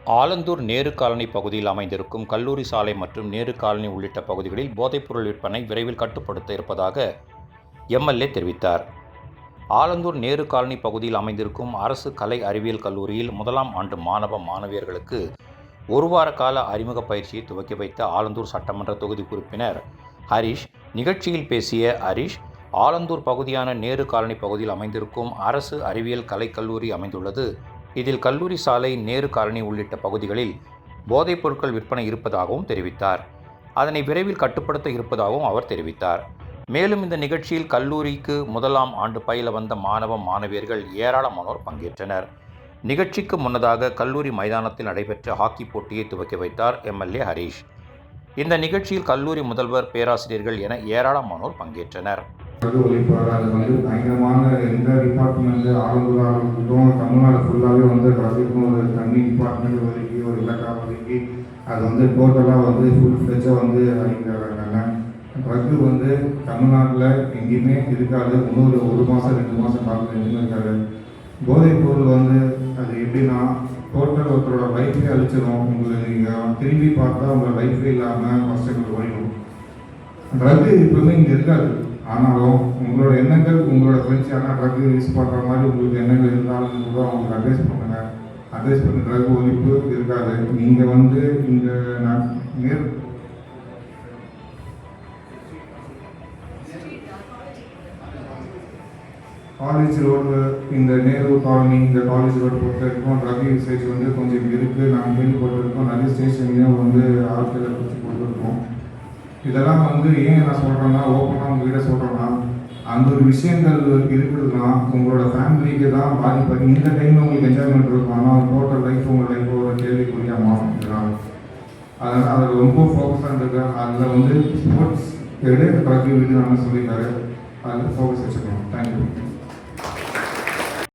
Alandur Nehru colony பகுதியில் அமைந்திருக்கும் கல்லூரி சாலை மற்றும் நேரு காலனி உள்ளிட்ட பகுதிகளில் போதைப்பொருள் விற்பனை விரைவில் கட்டுப்படுத்த இருப்பதாக எம்எல்ஏ தெரிவித்தார். ஆலந்தூர் நேரு காலனி பகுதியில் அமைந்திருக்கும் அரசு கலை அறிவியல் கல்லூரியில் முதலாம் ஆண்டு மாணவ மாணவியர்களுக்கு ஒரு வார கால அறிமுக பயிற்சியை துவக்கி வைத்த ஆலந்தூர் சட்டமன்ற தொகுதி உறுப்பினர் ஹரிஷ். நிகழ்ச்சியில் பேசிய ஹரிஷ், ஆலந்தூர் பகுதியான நேரு காலனி பகுதியில் அமைந்திருக்கும் அரசு அறிவியல் கலை கல்லூரி அமைந்துள்ளது. இதில் கல்லூரி சாலை, நேரு காலனி உள்ளிட்ட பகுதிகளில் போதைப் பொருட்கள் விற்பனை இருப்பதாகவும் தெரிவித்தார். அதனை விரைவில் கட்டுப்படுத்த இருப்பதாகவும் அவர் தெரிவித்தார். மேலும் இந்த நிகழ்ச்சியில் கல்லூரிக்கு முதலாம் ஆண்டு பயில வந்த மாணவ மாணவியர்கள் ஏராளமானோர் பங்கேற்றனர். நிகழ்ச்சிக்கு முன்னதாக கல்லூரி மைதானத்தில் நடைபெற்ற ஹாக்கி போட்டியை துவக்கி வைத்தார் எம்எல்ஏ ஹரிஷ். இந்த நிகழ்ச்சியில் கல்லூரி முதல்வர், பேராசிரியர்கள் என ஏராளமானோர் பங்கேற்றனர். ஒழிப்பார். அது பயங்கரமான எந்த டிபார்ட்மெண்ட்டு ஆலந்தூராக இருக்கட்டும், தமிழ்நாடு ஃபுல்லாகவே ட்ரக்குக்கும் ஒரு தனி டிபார்ட்மெண்ட் ஒதுக்கி, ஒரு இலக்கா ஒதுக்கி அது டோட்டலாக ஃபுல் ஃப்ளெஜ்ஜாக அழிக்கிறாங்க. ட்ரக்கு தமிழ்நாட்டில் எங்கேயுமே இருக்காது. இன்னொரு 1 மாதம் 2 மாதம் காலத்தில் எதுவுமே இருக்காது. போதைப் பொருள் அது எப்படின்னா டோட்டல் ஒருத்தரோட லைஃபே அழிச்சிடும். உங்களுக்கு நீங்கள் திரும்பி பார்த்தா உங்கள் லைஃபே இல்லாமல் கஷ்டங்கள் ஓடிடும். ட்ரக்கு எப்பவுமே இங்கே இருக்காது. ஆனாலும் உங்களோட எண்ணங்கள், உங்களோட ஃப்ரெண்ட்ஸ் யாரா ட்ரக் யூஸ் பண்ணுற மாதிரி உங்களுக்கு எண்ணங்கள் இருந்தாலும் கூட அவங்களுக்கு அட்வைஸ் பண்ணுங்கள். அட்வைஸ் பண்ணி ட்ரக் ஒழிப்பு இருக்காது. நீங்கள் இந்த நேர் காலேஜ் ரோடு, இந்த நேரு காலனி, இந்த காலேஜ் ரோடு பொறுத்த வரைக்கும் ட்ரக் யூசேஜ் கொஞ்சம் இருக்குது. நாங்கள் கேள்விப்பட்டிருக்கோம். நிறைய ஸ்டேஷன்லேயும் ஆட்களை பிடிச்சி கொடுத்துருக்கோம். இதெல்லாம் ஏன் நான் சொல்கிறேன்னா, ஓப்பனாக உங்ககிட்ட சொல்கிறேன்னா, அந்த ஒரு விஷயங்கள் இருக்குதுன்னா உங்களோட ஃபேமிலிக்கு தான் பாதிப்பு. இந்த டைமில் உங்களுக்கு என்ஜாய்மெண்ட் இருக்கும், ஆனால் டோட்டல் லைஃப் உங்கள் லைஃபோட கேள்விக்குறியாக மாறும். அதனால் அதில் ரொம்ப ஃபோக்கஸாக இருக்கேன். அதில் ஸ்போர்ட்ஸ் ட்ரக் வீடு சொல்லியிருக்காரு. அதில் ஃபோக்கஸ் வச்சுக்கணும். தேங்க்யூ.